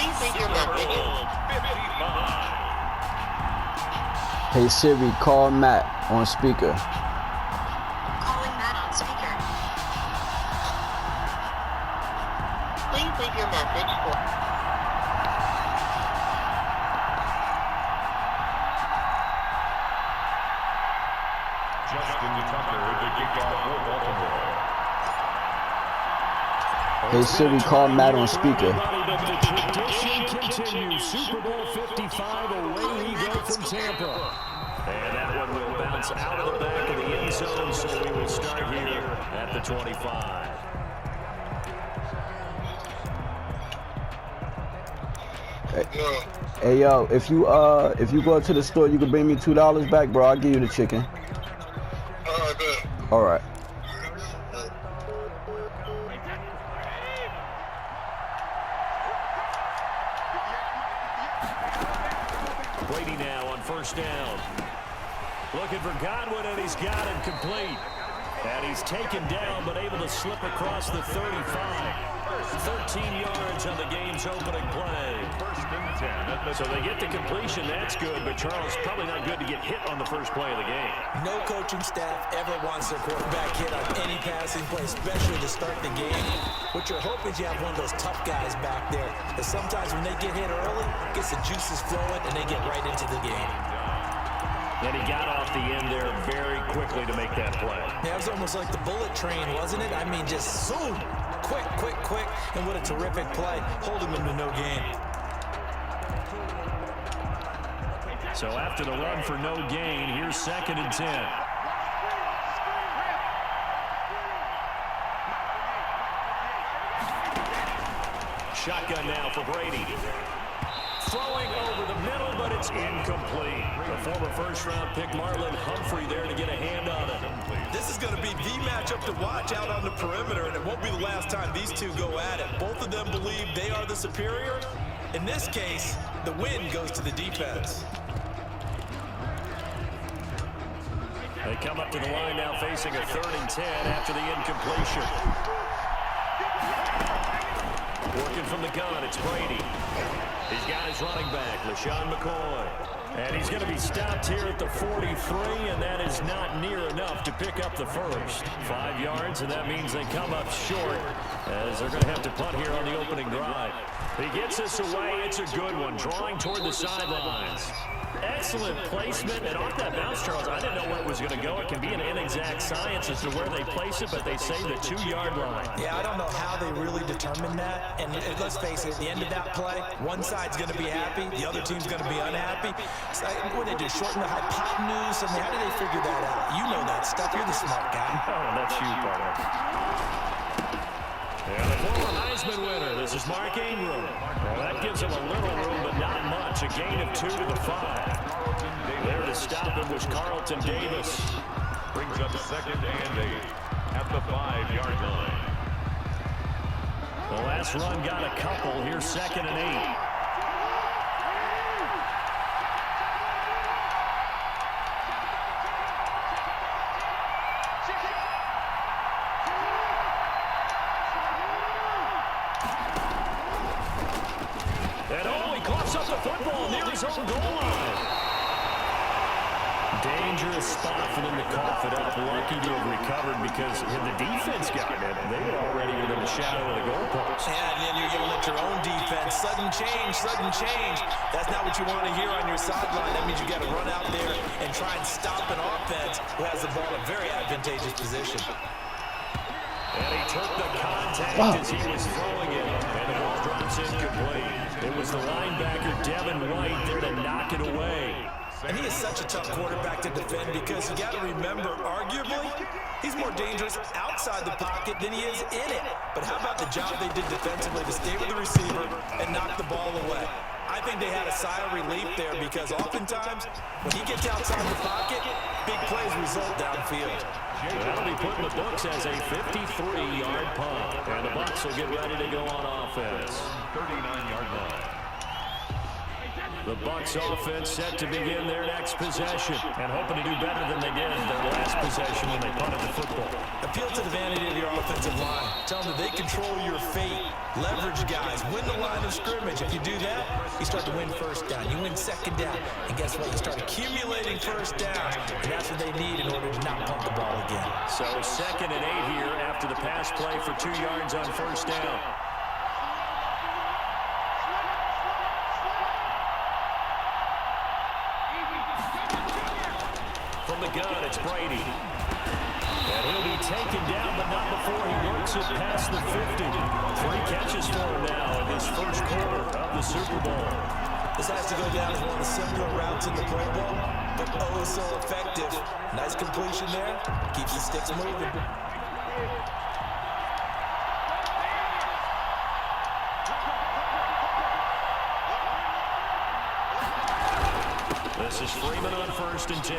Please leave your message. Hey Siri, call Matt on speaker. Calling Matt on speaker. Please leave your message for... Hey Siri, call Matt on speaker. The tradition continues. Super Bowl 55, away we go from Tampa. And that one will bounce out of the back of the end zone, so we will start here at the 25. Hey yo, if you go to the store, you can bring me $2 back, bro. I'll give you the chicken. All right. Brady now on first down. Looking for Godwin, and he's got him complete. And he's taken down, but able to slip across the 35. 13 yards on the game's opening play. So they get the completion, that's good, but Charles, probably not good to get hit on the first play of the game. No coaching staff ever wants their quarterback hit on any passing play, especially to start the game. What you're hoping is you have one of those tough guys back there, because sometimes when they get hit early, it gets the juices flowing, and they get right into the game. And he got off the end there very quickly to make that play. Yeah, it was almost like the bullet train, wasn't it? I mean, just zoom, quick, and what a terrific play, holding them to no gain. So after the run for no gain, here's 2nd and 10. Shotgun now for Brady. Throwing over the middle, but it's incomplete. The former first-round pick Marlon Humphrey there to get a hand on it. This is going to be the matchup to watch out on the perimeter, and it won't be the last time these two go at it. Both of them believe they are the superior. In this case, the win goes to the defense. They come up to the line now facing a 3rd and 10 after the incompletion. Working from the gun, it's Brady. He's got his running back, LaShawn McCoy. And he's going to be stopped here at the 43, and that is not near enough to pick up the first. 5 yards, and that means they come up short, as they're going to have to punt here on the opening drive. He gets this away. It's a good one, drawing toward the sidelines. Excellent placement, and off that bounce, Charles, I didn't know where it was going to go. It can be an inexact science as to where they place it, but they say the 2-yard line. Yeah, I don't know how they really determine that. And let's face it, at the end of that play, one side's going to be happy, the other team's going to be unhappy. So, what did they do, shorten the hypotenuse? I mean, how did they figure that out? You know that stuff. You're the smart guy. Oh, that's you, partner. And the former Heisman winner, this is Mark Ingram. Well, that gives him a little room, but not much. A gain of 2 to the 5. There to stop him was Carlton Davis. Brings up 2nd and 8 at the 5-yard line. The last run got a couple. Here's 2nd and 8. Dangerous spot for them to cough it up. Lucky to have recovered, because had the defense gotten it, they were already within the shadow of the goalpost. Yeah, and then you're yelling at your own defense. Sudden change, sudden change. That's not what you want to hear on your sideline. That means you got to run out there and try and stop an offense who has the ball in a very advantageous position. And he took the contact as he was throwing it, and the ball drops incomplete. It was the linebacker, Devin White, there to knock it away. And he is such a tough quarterback to defend, because you got to remember, arguably, he's more dangerous outside the pocket than he is in it. But how about the job they did defensively to stay with the receiver and knock the ball away? I think they had a sigh of relief there, because oftentimes when he gets outside the pocket, big plays result downfield. That'll be put in the books as a 53-yard punt. And the Bucs will get ready to go on offense. 39-yard line. The Bucs offense set to begin their next possession and hoping to do better than they did their last possession when they punted the football. Appeal to the vanity of your offensive line. Tell them that they control your fate. Leverage guys. Win the line of scrimmage. If you do that, you start to win first down. You win second down. And guess what? You start accumulating first down. And that's what they need in order to not punt the ball again. So 2nd and 8 here after the pass play for 2 yards on first down. From the gun, it's Brady. And he'll be taken down, but not before he works it past the 50. 3 catches for him now in this first quarter of the Super Bowl. This has to go down as one of the simpler routes in the playbook, but oh so effective. Nice completion there. Keeps the sticks moving. This is Freeman on 1st and 10.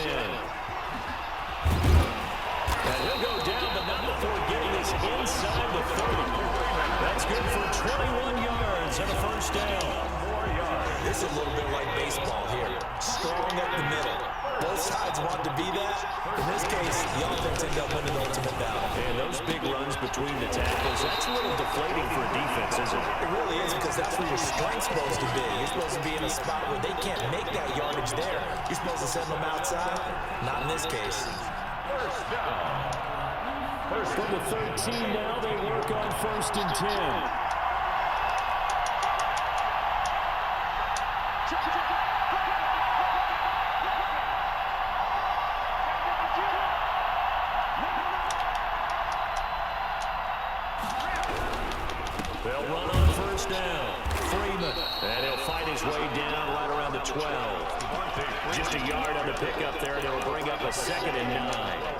And he'll go down, but not before getting this inside the 30. That's good for 21 yards and a first down. This is a little bit like baseball here. Strong up the middle. Both sides want to be that. In this case, the offense ends up winning the ultimate battle. And those big runs between the tackles, that's a little deflating for a defense, isn't it? It really is, because that's where your strength's supposed to be. You're supposed to be in a spot where they can't make that yardage there. You're supposed to send them outside. Not in this case. First down. From the 13 now, they work on 1st and 10. They'll run on 1st down. Freeman. And he'll fight his way down right around the 12. Just a yard on the pickup there, and it'll bring up a 2nd and 9.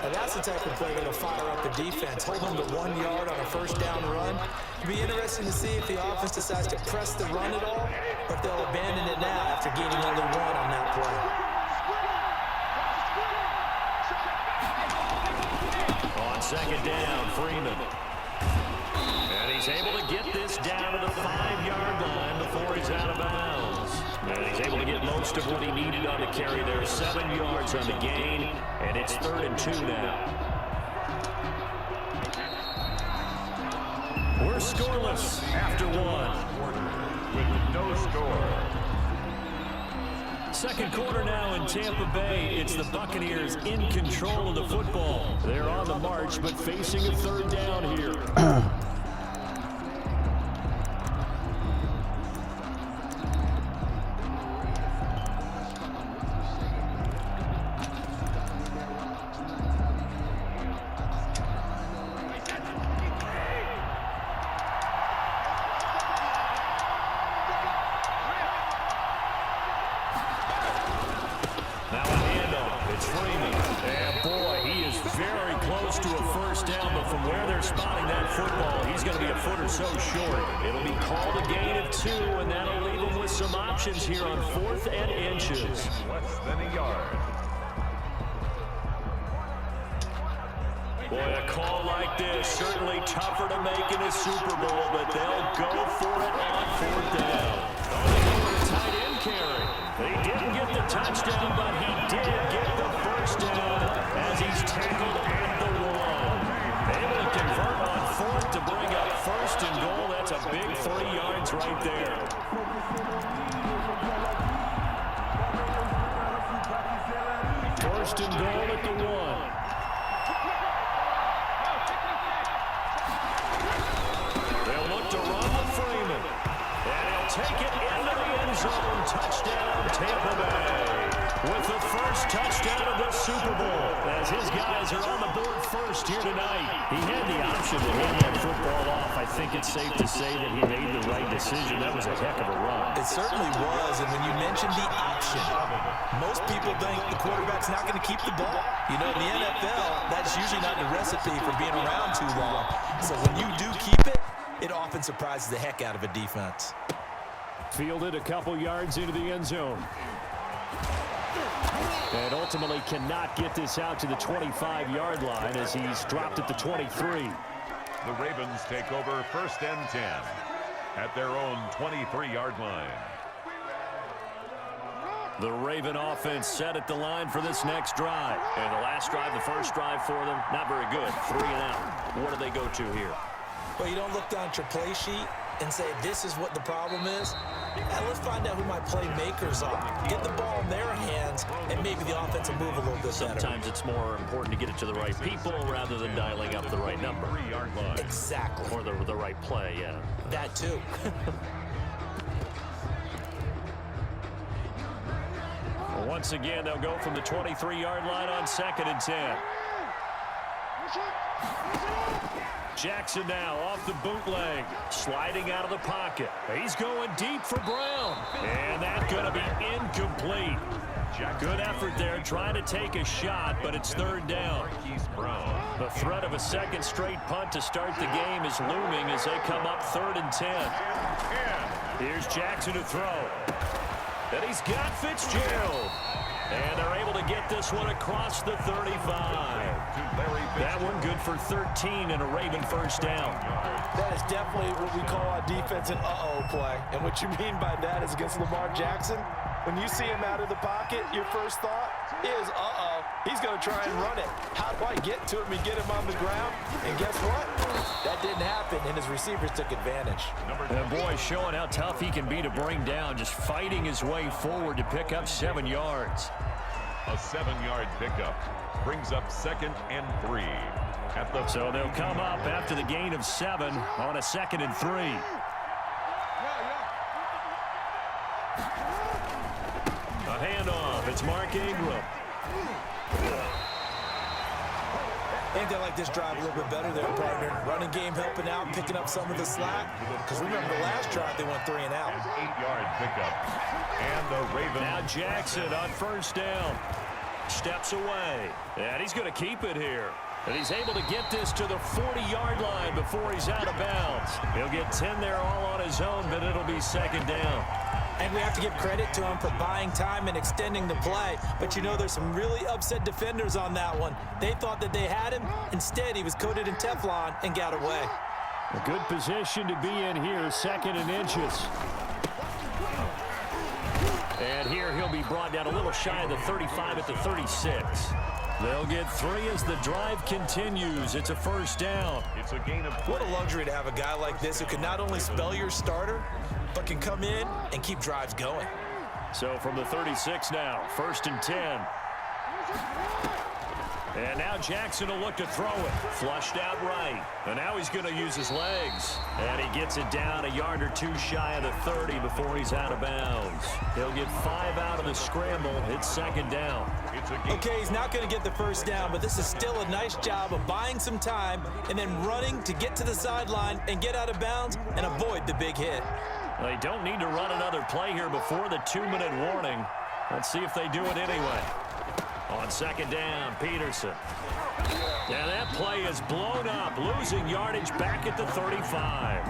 And that's the type of play that'll fire up the defense. Hold them to 1 yard on a first down run. It'll be interesting to see if the offense decides to press the run at all, or if they'll abandon it now after gaining only 1 on that play. On 2nd down, Freeman. And he's able to get this down to the 5-yard line before he's out of bounds. And he's able to get most of what he needed on the carry there. 7 yards on the gain, and it's 3rd and 2 now. We're scoreless after 1. With no score. 2nd quarter now in Tampa Bay. It's the Buccaneers in control of the football. They're on the march, but facing a 3rd down here. So short. It'll be called a gain of 2, and that'll leave them with some options here on 4th and inches. Less than a yard. Boy, a call like this, certainly tougher to make in a Super Bowl, but they'll go for it on 4th down. Oh, tight end carry. They didn't get the touchdown, but he did get the first down as he's tackled at the 1. Able to convert on 4th to bring up 1st and goal. That's a big 3 yards right there. First and goal at the 1. They'll look to run with Freeman. And he'll take it into the end zone. Touchdown, Tampa Bay. With the first touchdown of the Super Bowl, as his guys are on the board first here tonight. He had the option to hand that football off. I think it's safe to say that he made the right decision. That was a heck of a run. It certainly was, and when you mentioned the option, most people think the quarterback's not going to keep the ball. You know, in the NFL, that's usually not the recipe for being around too long. So when you do keep it, it often surprises the heck out of a defense. Fielded a couple yards into the end zone. And ultimately cannot get this out to the 25-yard line as he's dropped at the 23. The Ravens take over 1st and 10 at their own 23-yard line. The Raven offense set at the line for this next drive. And the last drive, the first drive for them, not very good. 3 and out. What do they go to here? Well, you don't look down at your play sheet and say, this is what the problem is. Now, let's find out who my playmakers are. Get the ball in their hands, and maybe the offense will move a little bit better. Sometimes it's more important to get it to the right people rather than dialing up the right number. Exactly. Or the right play, yeah. That too. Once again, they'll go from the 23-yard line on 2nd and 10. Jackson now off the bootleg, sliding out of the pocket. He's going deep for Brown, and that's going to be incomplete. Good effort there, trying to take a shot, but it's 3rd down. The threat of a second straight punt to start the game is looming as they come up 3rd and 10. Here's Jackson to throw. And he's got Fitzgerald. And they're able to get this one across the 35. That one good for 13 and a Raven first down. That is definitely what we call on defense an uh-oh play. And what you mean by that is against Lamar Jackson, when you see him out of the pocket, your first thought is, uh-oh, he's going to try and run it. How do I get to him and get him on the ground? And guess what? That didn't happen, and his receivers took advantage. And boy, showing how tough he can be to bring down, just fighting his way forward to pick up 7 yards. A 7-yard pickup brings up 2nd and 3. So they'll come up after the gain of 7 on a 2nd and 3. A handoff. It's Mark Ingram. I think they like this drive a little bit better there, partner. Running game helping out, picking up some of the slack. Because remember the last drive, they went 3 and out. 8-yard pickup. And the Ravens. Now Jackson on first down. Steps away. And he's going to keep it here. And he's able to get this to the 40-yard line before he's out of bounds. He'll get 10 there all on his own, but it'll be 2nd down. And we have to give credit to him for buying time and extending the play. But you know, there's some really upset defenders on that one. They thought that they had him. Instead, he was coated in Teflon and got away. A good position to be in here, 2nd and inches. And here he'll be brought down a little shy of the 35 at the 36. They'll get 3 as the drive continues. It's a first down. It's a gain of 4. What a luxury to have a guy like this who can not only spell your starter, but can come in and keep drives going. So from the 36 now, 1st and 10. And now Jackson will look to throw it. Flushed out right. And now he's going to use his legs. And he gets it down a yard or 2 shy of the 30 before he's out of bounds. He'll get 5 out of the scramble. It's 2nd down. Okay, he's not going to get the first down, but this is still a nice job of buying some time and then running to get to the sideline and get out of bounds and avoid the big hit. They don't need to run another play here before the 2-minute warning. Let's see if they do it anyway. On 2nd down, Peterson. And that play is blown up, losing yardage back at the 35.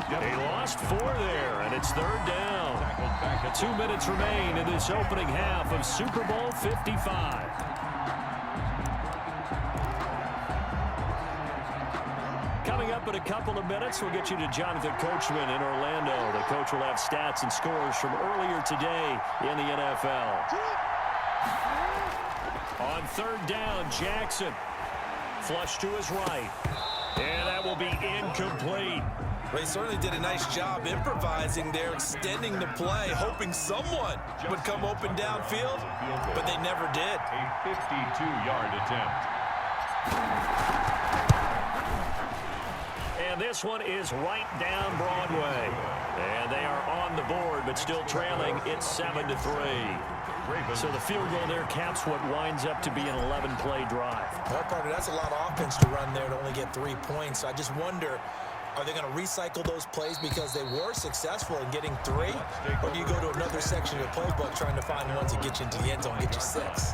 He lost 4 there, and it's 3rd down. 2 minutes remain in this opening half of Super Bowl 55. Coming up in a couple of minutes, we'll get you to Jonathan Coachman in Orlando. The coach will have stats and scores from earlier today in the NFL. On 3rd down, Jackson. Flush to his right. And that will be incomplete. They certainly did a nice job improvising there, extending the play, hoping someone would come open downfield, but they never did. A 52-yard attempt. And this one is right down Broadway. And they are on the board, but still trailing. It's 7-3. So the field goal there caps what winds up to be an 11-play drive. Well, partner, that's a lot of offense to run there to only get 3 points. I just wonder, are they going to recycle those plays because they were successful in getting 3? Or do you go to another section of the playbook trying to find ones that get you into the end zone and get you 6?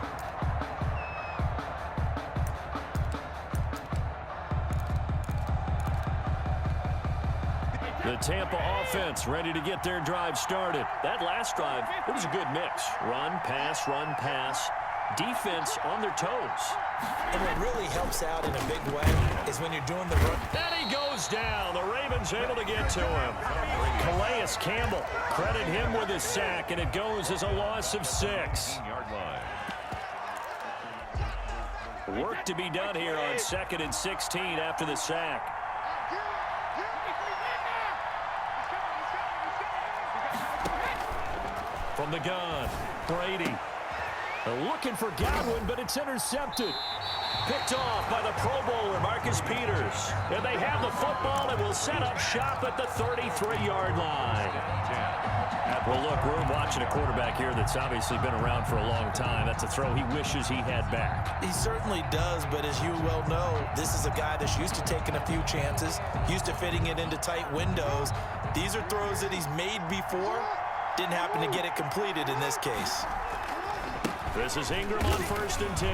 The Tampa offense ready to get their drive started. That last drive, it was a good mix. Run, pass, defense on their toes. And what really helps out in a big way is when you're doing the run. And he goes goes down. The Ravens able to get to him. Calais Campbell, credit him with his sack, and it goes as a loss of 6. Yard line. Work to be done here on 2nd and 16 after the sack. From the gun, Brady. Looking for Godwin, but it's intercepted. Picked off by the Pro Bowler, Marcus Peters. And they have the football and will set up shop at the 33-yard line. Well, look, we're watching a quarterback here that's obviously been around for a long time. That's a throw he wishes he had back. He certainly does, but as you well know, this is a guy that's used to taking a few chances, used to fitting it into tight windows. These are throws that he's made before. Didn't happen to get it completed in this case. This is Ingram on 1st and 10.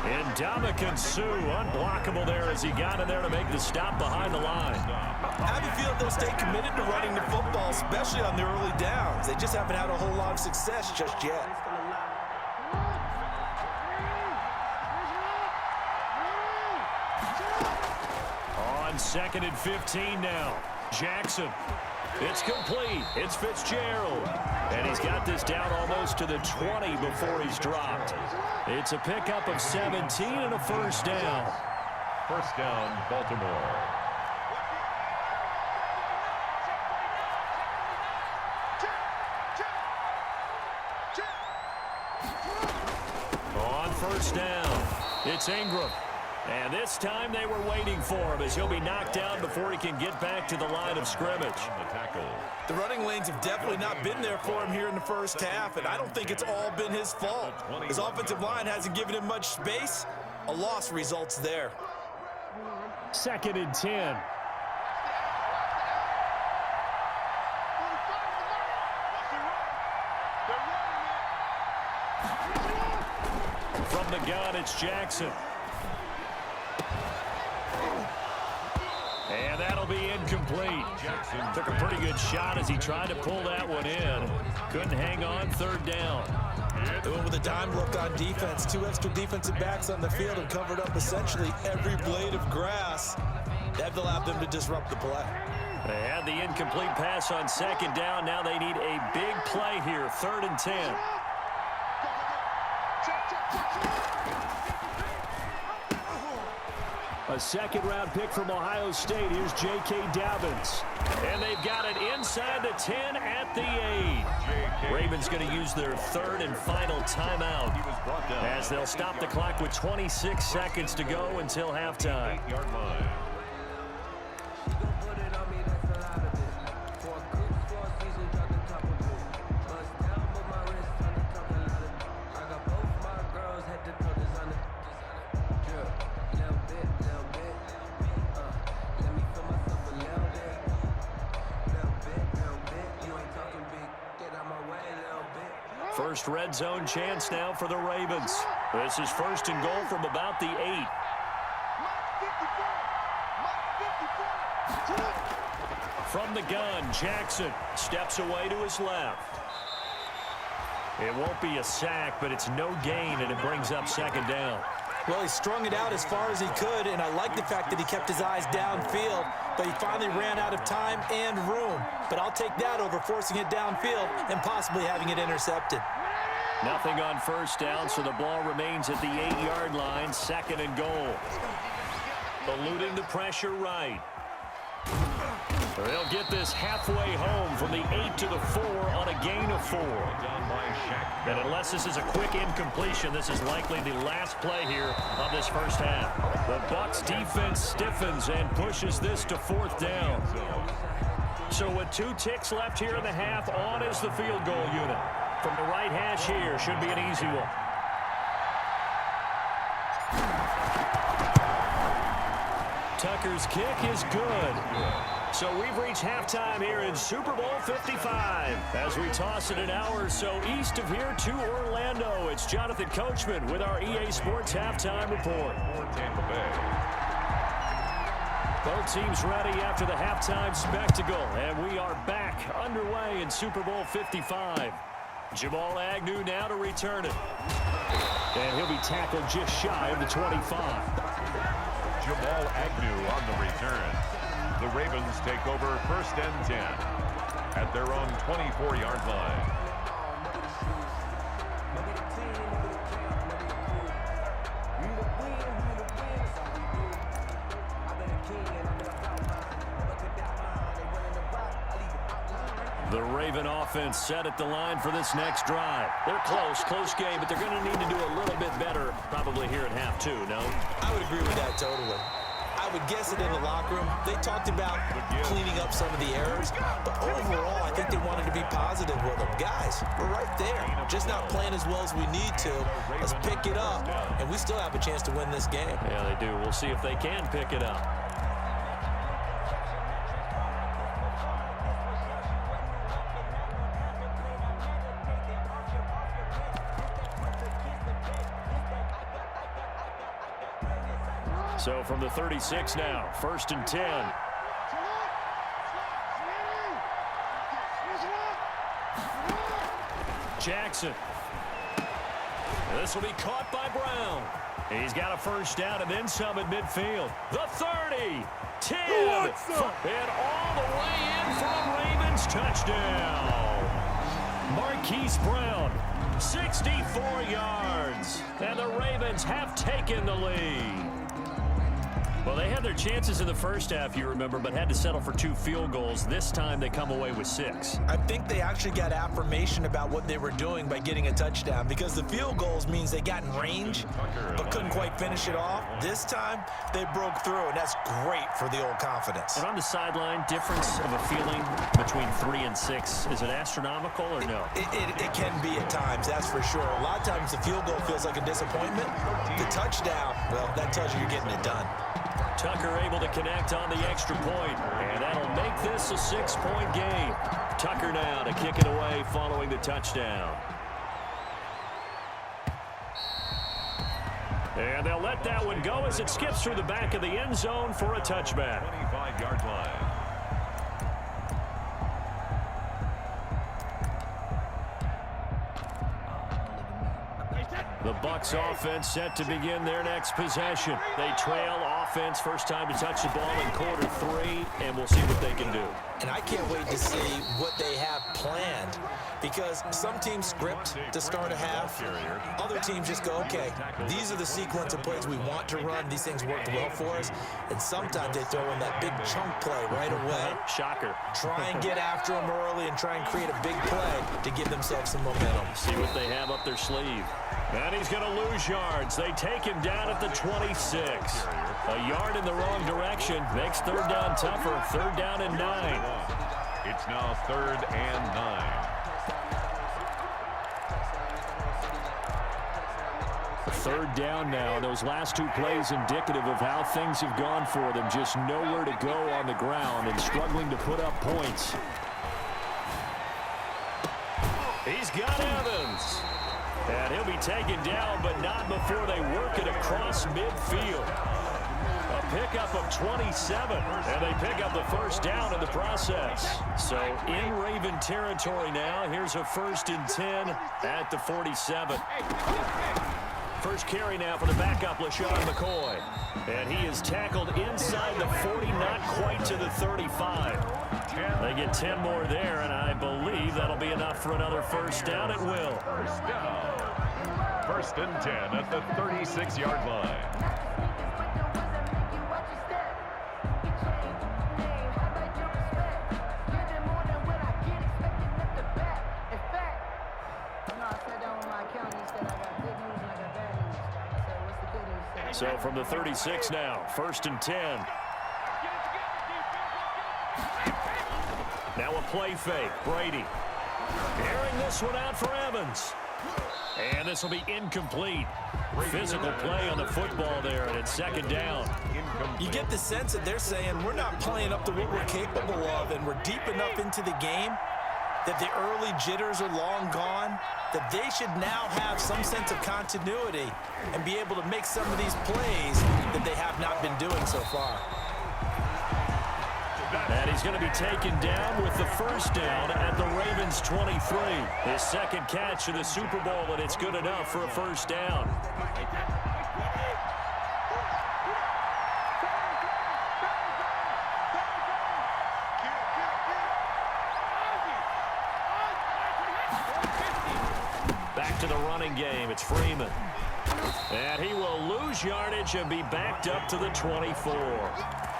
And Ndamukong Suh unblockable there as he got in there to make the stop behind the line. I have a feeling they'll stay committed to running the football, especially on the early downs. They just haven't had a whole lot of success just yet. On 2nd and 15 now. Jackson. It's complete. It's Fitzgerald. And he's got this down almost to the 20 before he's dropped. It's a pickup of 17 and a first down. First down, Baltimore. On 1st down, it's Ingram. And this time they were waiting for him as he'll be knocked down before he can get back to the line of scrimmage. The running lanes have definitely not been there for him here in the first half, and I don't think it's all been his fault. His offensive line hasn't given him much space. A loss results there. 2nd and 10. From the gun, it's Jackson. And that'll be incomplete. Took a pretty good shot as he tried to pull that one in. Couldn't hang on 3rd down. Doing with a dime look on defense. 2 extra defensive backs on the field and covered up essentially every blade of grass. That allowed them to disrupt the play. They had the incomplete pass on 2nd down. Now they need a big play here. 3rd and 10. A 2nd-round pick from Ohio State. Here's J.K. Dobbins. And they've got it inside the 10 at the 8. Ravens going to use their 3rd and final timeout as they'll stop the clock with 26 seconds to go until halftime. 8-yard line. First red zone chance now for the Ravens. This is 1st and goal from about the 8. From the gun, Jackson steps away to his left. It won't be a sack, but it's no gain, and it brings up 2nd down. Well, he strung it out as far as he could, and I like the fact that he kept his eyes downfield, but he finally ran out of time and room. But I'll take that over forcing it downfield and possibly having it intercepted. Nothing on 1st down, so the ball remains at the 8-yard line, 2nd and goal. Eluding the pressure right. They'll get this halfway home from the 8 to the 4 on a gain of 4. And unless this is a quick incompletion, this is likely the last play here of this first half. The Bucs defense stiffens and pushes this to 4th down. So with 2 ticks left here in the half, on is the field goal unit. From the right hash here, should be an easy one. Tucker's kick is good. So we've reached halftime here in Super Bowl 55. As we toss it an hour or so east of here to Orlando, it's Jonathan Coachman with our EA Sports Halftime Report. Tampa Bay. Both teams ready after the halftime spectacle, and we are back underway in Super Bowl 55. Jamal Agnew now to return it. And he'll be tackled just shy of the 25. Jamal Agnew on the return. The Ravens take over 1st and 10 at their own 24-yard line. The Raven offense set at the line for this next drive. They're close game, but they're going to need to do a little bit better probably here at half two, no? I would agree with that totally. I would guess it in the locker room. They talked about cleaning up some of the errors, but overall, I think they wanted to be positive with them. Guys, we're right there. Just not playing as well as we need to. Let's pick it up, and we still have a chance to win this game. Yeah, they do. We'll see if they can pick it up. So from the 36 now, 1st and 10. Jackson. This will be caught by Brown. He's got a first down and then some at midfield. The 30, 10, and all the way in for a Ravens touchdown. Marquise Brown, 64 yards, and the Ravens have taken the lead. Well, they had their chances in the first half, you remember, but had to settle for 2 field goals. This time they come away with 6. I think they actually got affirmation about what they were doing by getting a touchdown, because the field goals means they got in range but couldn't quite finish it off. This time they broke through, and that's great for the old confidence. And on the sideline, difference of a feeling between 3 and 6, is it astronomical or no? It can be at times, that's for sure. A lot of times the field goal feels like a disappointment. The touchdown, well, that tells you you're getting it done. Tucker able to connect on the extra point, and that'll make this a 6-point game. Tucker now to kick it away following the touchdown. And they'll let that one go as it skips through the back of the end zone for a touchback. 25-yard line. The Bucs offense set to begin their next possession. They trail offense, first time to touch the ball in quarter 3, and we'll see what they can do. And I can't wait to see what they have planned, because some teams script to start a half. Other teams just go, okay, these are the sequence of plays we want to run. These things worked well for us. And sometimes they throw in that big chunk play right away. Shocker. Try and get after them early and try and create a big play to give themselves some momentum. See what they have up their sleeve. And he's going to lose yards. They take him down at the 26. A yard in the wrong direction makes 3rd down tougher. 3rd down and 9. It's now 3rd and 9. 3rd down now. Those last 2 plays indicative of how things have gone for them. Just nowhere to go on the ground and struggling to put up points. He's got Evans. And he'll be taken down, but not before they work it across midfield. A pickup of 27, and they pick up the first down in the process. So in Raven territory now. Here's a 1st and 10 at the 47. First carry now for the backup, LaShawn McCoy. And he is tackled inside the 40, not quite to the 35. They get 10 more there, and I believe that'll be enough for another first down. It will. First down. 1st and 10 at the 36-yard line. So from the 36 now, 1st and 10. Now a play fake. Brady airing this one out for Evans. And this will be incomplete. Physical play on the football there, and it's 2nd down. You get the sense that they're saying we're not playing up to what we're capable of, and we're deep enough into the game that the early jitters are long gone, that they should now have some sense of continuity and be able to make some of these plays that they have not been doing so far. And he's going to be taken down with the first down at the Ravens 23. His 2nd catch of the Super Bowl, and it's good enough for a first down. to the running game. It's Freeman. And he will lose yardage and be backed up to the 24.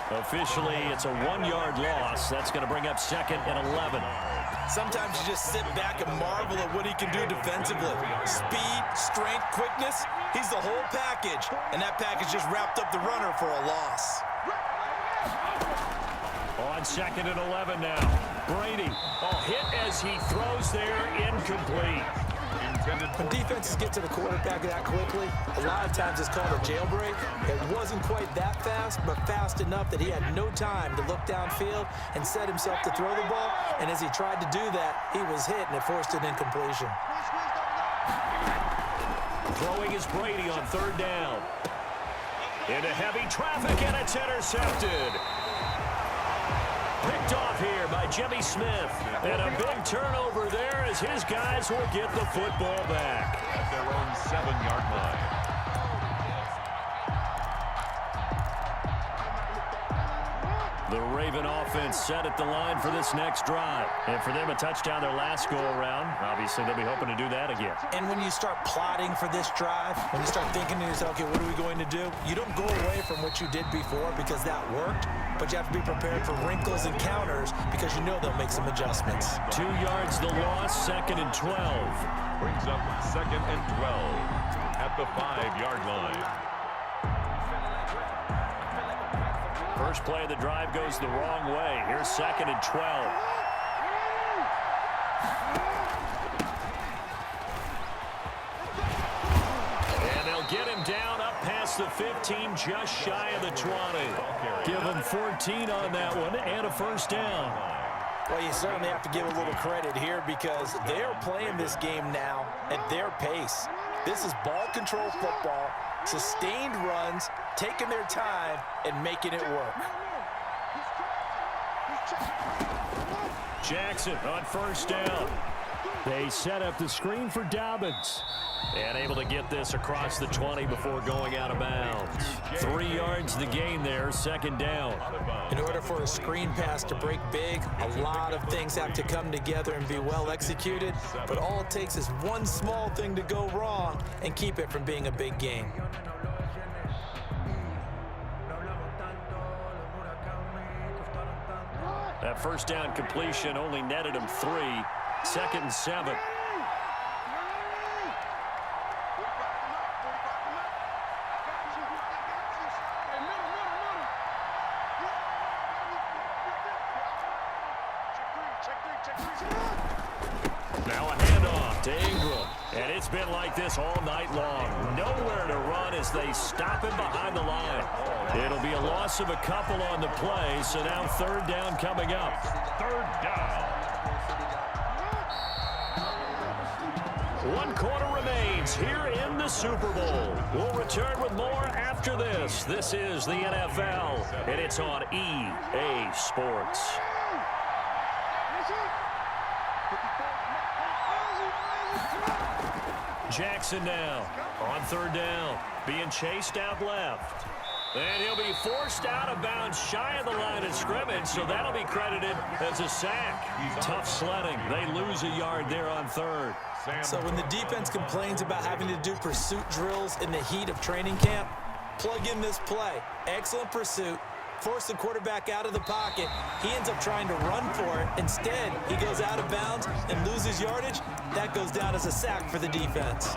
Officially, it's a 1-yard loss. That's going to bring up 2nd and 11. Sometimes you just sit back and marvel at what he can do defensively. Speed, strength, quickness, he's the whole package. And that package just wrapped up the runner for a loss. On 2nd and 11 now. Brady, hit as he throws there, incomplete. When defenses get to the quarterback that quickly, a lot of times it's called a jailbreak. It wasn't quite that fast, but fast enough that he had no time to look downfield and set himself to throw the ball. And as he tried to do that, he was hit, and it forced an incompletion. Throwing is Brady on 3rd down. Into heavy traffic, and it's intercepted. Picked off here by Jimmy Smith. And a big turnover there as his guys will get the football back. At their own 7-yard line. The Raven offense set at the line for this next drive. And for them, a touchdown their last go-around. Obviously, they'll be hoping to do that again. And when you start plotting for this drive, when you start thinking to yourself, okay, what are we going to do? You don't go away from what you did before because that worked, but you have to be prepared for wrinkles and counters because you know they'll make some adjustments. 2 yards the loss, 2nd and 12. Brings up 2nd and 12 at the 5-yard line. First play of the drive goes the wrong way. Here's 2nd and 12. And they'll get him down up past the 15, just shy of the 20. Give him 14 on that one and a 1st down. Well, you certainly have to give a little credit here because they're playing this game now at their pace. This is ball control football, sustained runs, taking their time and making it work. Jackson on 1st down. They set up the screen for Dobbins. And able to get this across the 20 before going out of bounds. 3 yards the gain there, 2nd down. In order for a screen pass to break big, a lot of things have to come together and be well executed. But all it takes is one small thing to go wrong and keep it from being a big gain. That 1st down completion only netted him 3. 2nd and 7. Now a handoff to Ingram. And it's been like this all night long. Nowhere to run as they stop him behind the line. It'll be a loss of a couple on the play, so now 3rd down coming up. 3rd down. 1 quarter remains here in the Super Bowl. We'll return with more after this. This is the NFL, and it's on EA Sports. Jackson now on 3rd down, being chased out left. And he'll be forced out of bounds shy of the line of scrimmage, so that'll be credited as a sack. Tough sledding. They lose a yard there on 3rd. So when the defense complains about having to do pursuit drills in the heat of training camp, plug in this play. Excellent pursuit. Force the quarterback out of the pocket. He ends up trying to run for it. Instead, he goes out of bounds and loses yardage. That goes down as a sack for the defense.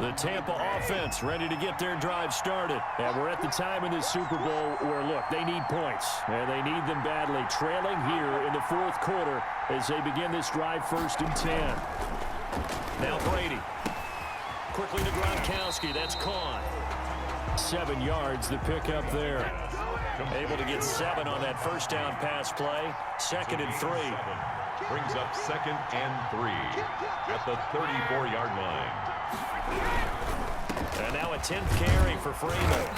The Tampa offense ready to get their drive started. And we're at the time in the Super Bowl where, look, they need points. And they need them badly. Trailing here in the 4th quarter as they begin this drive, 1st and 10. Now Brady. Quickly to Gronkowski. That's caught. 7 yards the pick up there. Able to get 7 on that 1st down pass play. 2nd and 3. Brings up 2nd and 3 at the 34-yard line. And now a 10th carry for Freeman.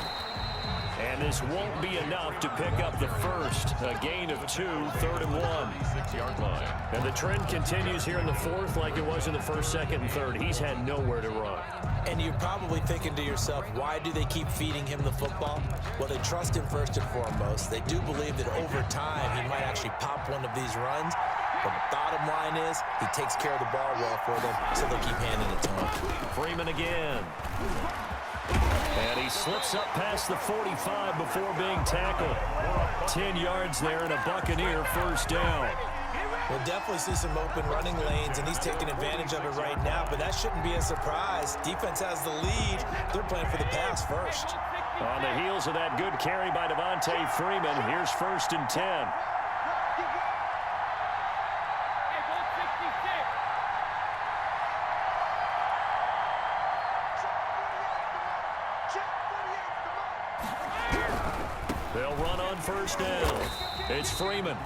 And this won't be enough to pick up the 1st. A gain of 2, 3rd and 1. 6-yard line. And the trend continues here in the 4th like it was in the 1st, 2nd, and 3rd. He's had nowhere to run. And you're probably thinking to yourself, why do they keep feeding him the football? Well, they trust him first and foremost. They do believe that over time he might actually pop one of these runs. But the bottom line is he takes care of the ball well for them, so they'll keep handing it to him. Freeman again. And he slips up past the 45 before being tackled. 10 yards there and a Buccaneer first down. We'll definitely see some open running lanes, and he's taking advantage of it right now, but that shouldn't be a surprise. Defense has the lead. They're playing for the pass first. On the heels of that good carry by Devontae Freeman, here's 1st and 10. They'll run on 1st down. It's Freeman.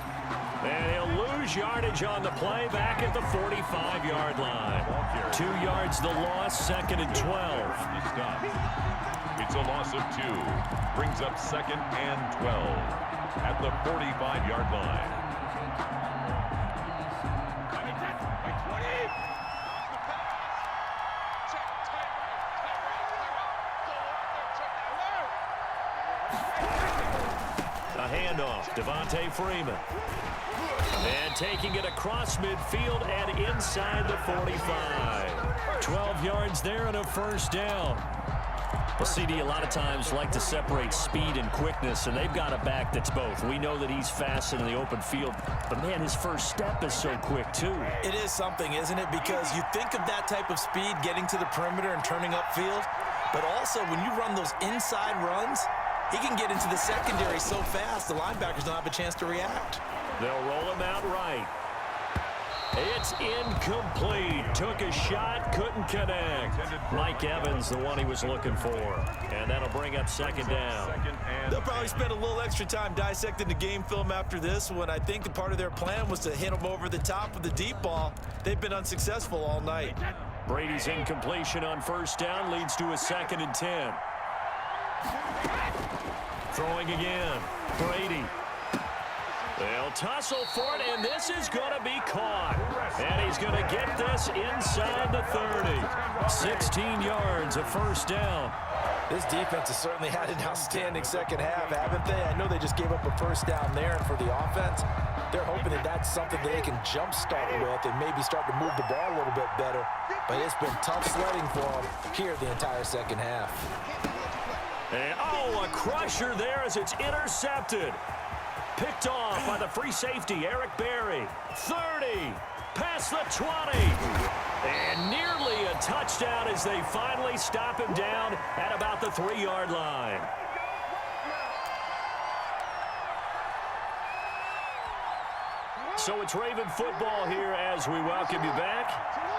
And he'll lose yardage on the play back at the 45-yard line. 2 yards the loss, 2nd and 12. It's a loss of 2. Brings up 2nd and 12 at the 45-yard line. A handoff, Devontae Freeman. And taking it across midfield and inside the 45. 12 yards there and a 1st down. Well, CD, a lot of times like to separate speed and quickness, and they've got a back that's both. We know that he's fast in the open field, but, man, his first step is so quick, too. It is something, isn't it? Because you think of that type of speed getting to the perimeter and turning upfield, but also when you run those inside runs, he can get into the secondary so fast the linebackers don't have a chance to react. They'll roll him out right. It's incomplete. Took a shot, couldn't connect. Mike Evans, the one he was looking for. And that'll bring up 2nd down. They'll probably spend a little extra time dissecting the game film after this one. I think part of their plan was to hit him over the top of the deep ball. They've been unsuccessful all night. Brady's incompletion on 1st down leads to a 2nd and 10. Throwing again. Brady. They'll tussle for it, and this is going to be caught. And he's going to get this inside the 30. 16 yards, a 1st down. This defense has certainly had an outstanding second half, haven't they? I know they just gave up a 1st down there, and for the offense, they're hoping that that's something that they can jumpstart with and maybe start to move the ball a little bit better. But it's been tough sledding for them here the entire second half. And, oh, a crusher there as it's intercepted. Picked off by the free safety, Eric Berry. 30, past the 20. And nearly a touchdown as they finally stop him down at about the 3-yard line. So it's Raven football here as we welcome you back.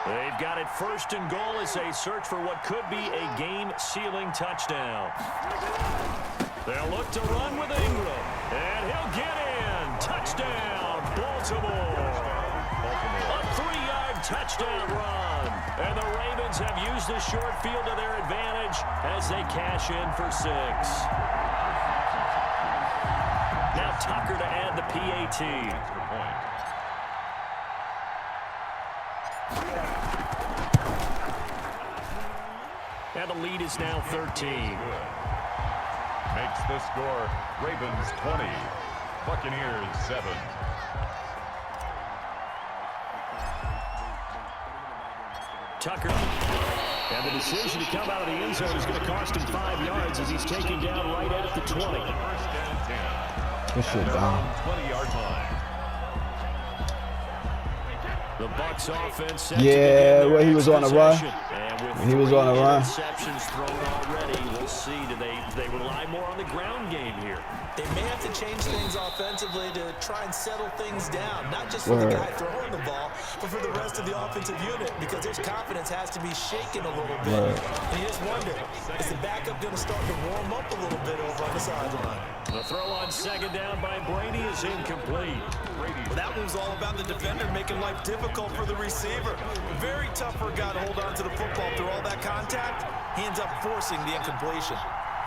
They've got it 1st and goal as they search for what could be a game-sealing touchdown. They'll look to run with Ingram, and he'll get in. Touchdown, Baltimore. A 3-yard touchdown run. And the Ravens have used the short field to their advantage as they cash in for 6. Now Tucker to add the PAT. And the lead is now 13. Makes the score Ravens 20, Buccaneers 7. Tucker. And the decision to come out of the end zone is going to cost him 5 yards as he's taken down right at the 20. 1st and 10. Good shit, Dom. 20-yard line. The Bucs offense set Yeah, to begin where he their was on the run. possession. And with He was on the run. interceptions thrown already, we'll see. Do they rely more on the ground game here? They may have to change things offensively to try and settle things down, not just for the guy throwing the ball, but for the rest of the offensive unit, because their confidence has to be shaken a little bit. And you just wonder, is the backup going to start to warm up a little bit over on the sideline? The throw on 2nd down by Brady is incomplete. Well, that one was all about the defender making life difficult for the receiver. Very tough for a guy to hold on to the football through all that contact. He ends up forcing the incompletion.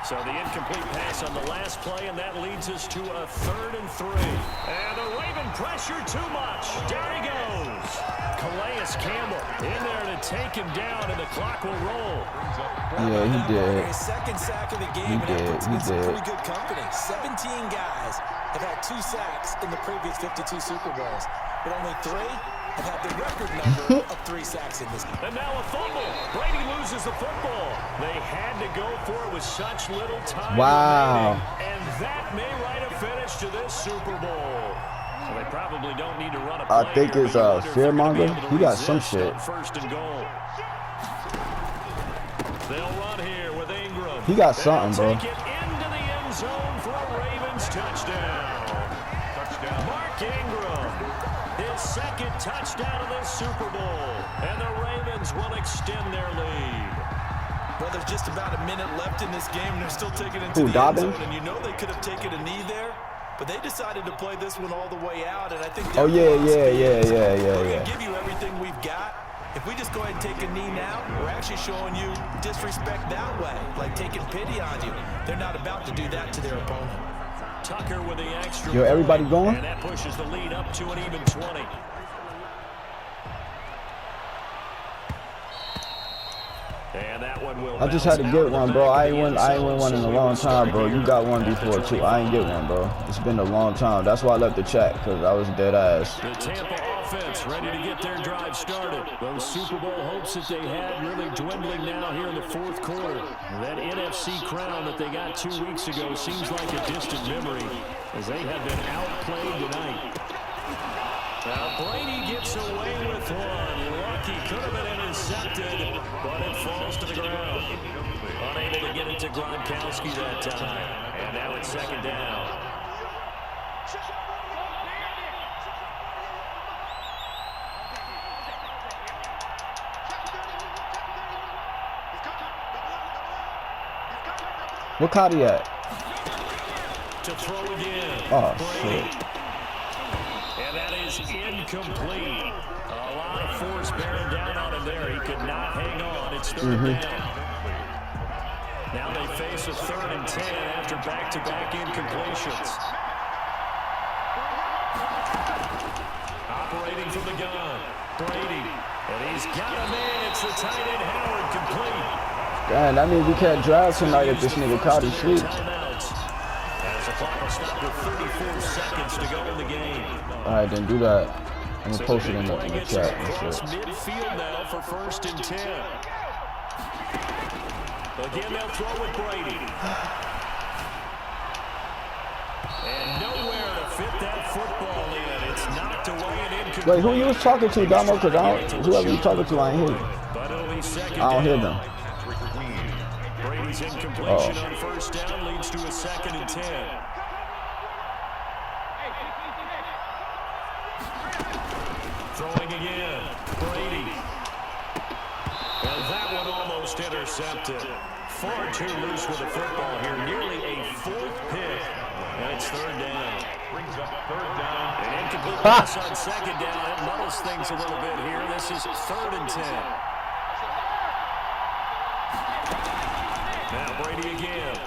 So the incomplete pass on the last play, and that leads us to a 3rd and 3. And the Raven pressure too much. There he goes. Calais Campbell in there to take him down, and the clock will roll. Yeah, he did. His 2nd sack of the game, and that puts him in some pretty good company. 17 guys have had 2 sacks in the previous 52 Super Bowls. but only 3 have had the record number of 3 sacks in this game. And now a fumble. Brady loses the football. They had to go for it with such little time remaining, and that may write a finish to this Super Bowl. So they probably don't need to run a play. I think it's Fearmonger. He got some shit. First and goal. They'll run here with Ingram. He got something, bro. Take it into the end zone for a Ravens touchdown. Mark Ingram, his second touchdown of this Super Bowl, and the Ravens will extend their lead. Well, there's just about a minute left in this game, and they're still taking it into the end zone, and you know they could have taken a knee there, but they decided to play this one all the way out, and I think yeah. We're going to give you everything we've got. If we just go ahead and take a knee now, we're actually showing you disrespect that way, like taking pity on you. They're not about to do that to their opponent. Tucker with the extra. Yo, everybody going? And that pushes the lead up to an even 20. And that one will. I just had to get one, bro. I ain't win one in a long time, bro. You got one before too. I ain't get one, bro. It's been a long time. That's why I left the chat, because I was dead ass. The Tampa offense ready to get their drive started. Those Super Bowl hopes that they had really dwindling now here in the fourth quarter. That NFC crown that they got 2 weeks ago seems like a distant memory, as they have been outplayed tonight. Now Brady gets away with one. Lucky could have been intercepted, but it falls to the ground. Unable to get it to Gronkowski that time. And now it's second down. What caught he at? To throw again. Oh, Brady. shit. And that is incomplete. A lot of force bearing down on him there. He could not hang on. It's third down. Now they face a 3rd and 10 after back-to-back incompletions. Operating from the gun, Brady. And he's got a man. It's the tight end Howard, complete. Damn, that means we can't drive tonight if this nigga caught his sleep. As the clock will stop with 34 seconds to go in the game. Alright, then do that. I'm gonna post it in the chat. Across midfield now for 1st and 10. Again, they'll throw with Brady. And nowhere to fit that football in. It's knocked away and incomplete. Wait, who you was talking to, Domo? Because whoever you talking to, I ain't hear. But it'll be second I don't hear down. them. Brady's incompletion on 1st down leads to a 2nd and 10. Throwing again, Brady. And that one almost intercepted. Far too loose with the football here. Nearly a 4th pick. And it's 3rd down. Brings up 3rd down. An incomplete pass on 2nd down. It muddles things a little bit here. This is 3rd and 10. Now Brady again.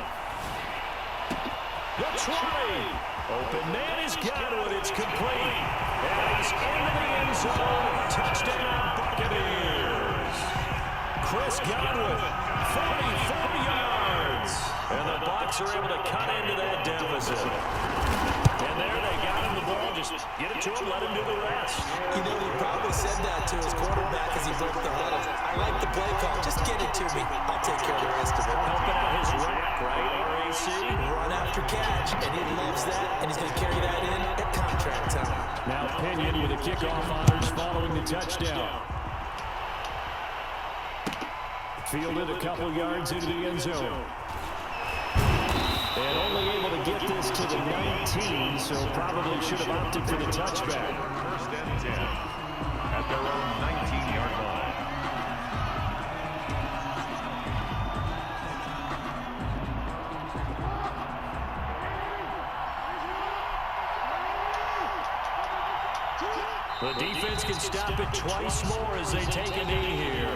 The try. Open man has got it. It's complete. And he's into the end zone. Touchdown Buccaneers. Chris Godwin, 44 yards. And the Bucs are able to cut into that deficit. And there they got him the ball. Just get it to him, let him do the rest. You know, he probably said that to his quarterback as he broke the huddle. I like the play call. Just get it to me. I'll take care of the rest of it. Helping out his rack, right? RAC. Run after catch, and he loves that, and he's going to carry that in at contract time. Now Pinion with the kickoff honors following the touchdown. Fielded a couple yards into the end zone. And only able to get this to the 19, so probably should have opted for the touchback. 1st and 10 at their own 19-yard line. The defense can stop it twice more as they take a knee here.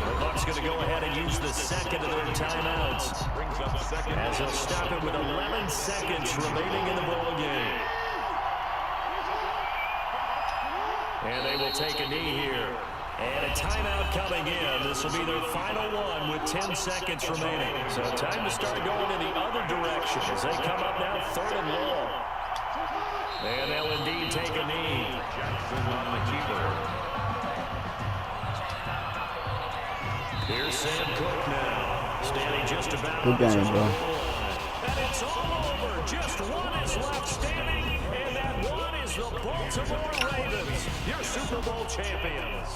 The Bucs going to go ahead and use the 2nd of their timeouts. Brings up 2nd. As they'll stop it with 11 seconds remaining in the ball game. And they will take a knee here. And a timeout coming in. This will be their final one with 10 seconds remaining. So time to start going in the other direction as they come up now 3rd and long. And they'll indeed take a knee. Jackson on the keeper. Here's Sam Cook now, standing just about. Good game, bro. And it's all over. Just one is left standing, and that one is the Baltimore Ravens, your Super Bowl champions.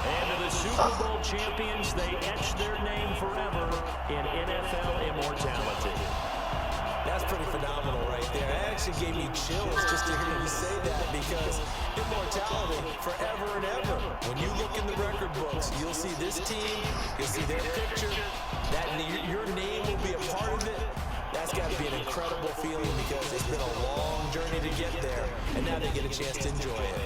And to the Super Bowl champions, they etch their name forever in NFL immortality. That's pretty phenomenal right there. It actually gave me chills just to hear you say that, because immortality forever and ever. When you look in the record books, you'll see this team, you'll see their picture, that your name will be a part of it. That's got to be an incredible feeling, because it's been a long journey to get there, and now they get a chance to enjoy it.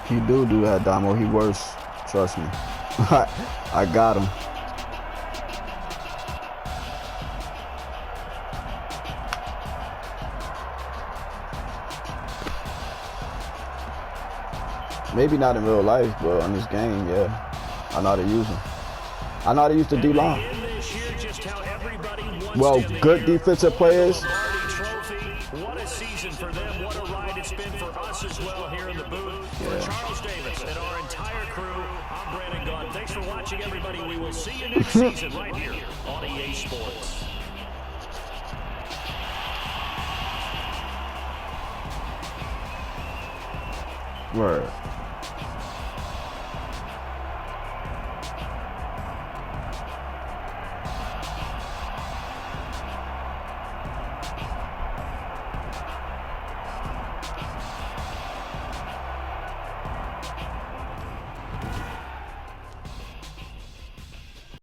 He do that, Domo. He worse. Trust me. I got him. Maybe not in real life, but on this game, yeah. I know how to use him. I know how to use the D-line. Well, good defensive players. What a season for them. What a ride it's been for us as well here in the booth. For Charles Davis and our entire crew, I'm Brandon Gunn. Thanks for watching, everybody. We will see you next season right here on EA Sports. Word.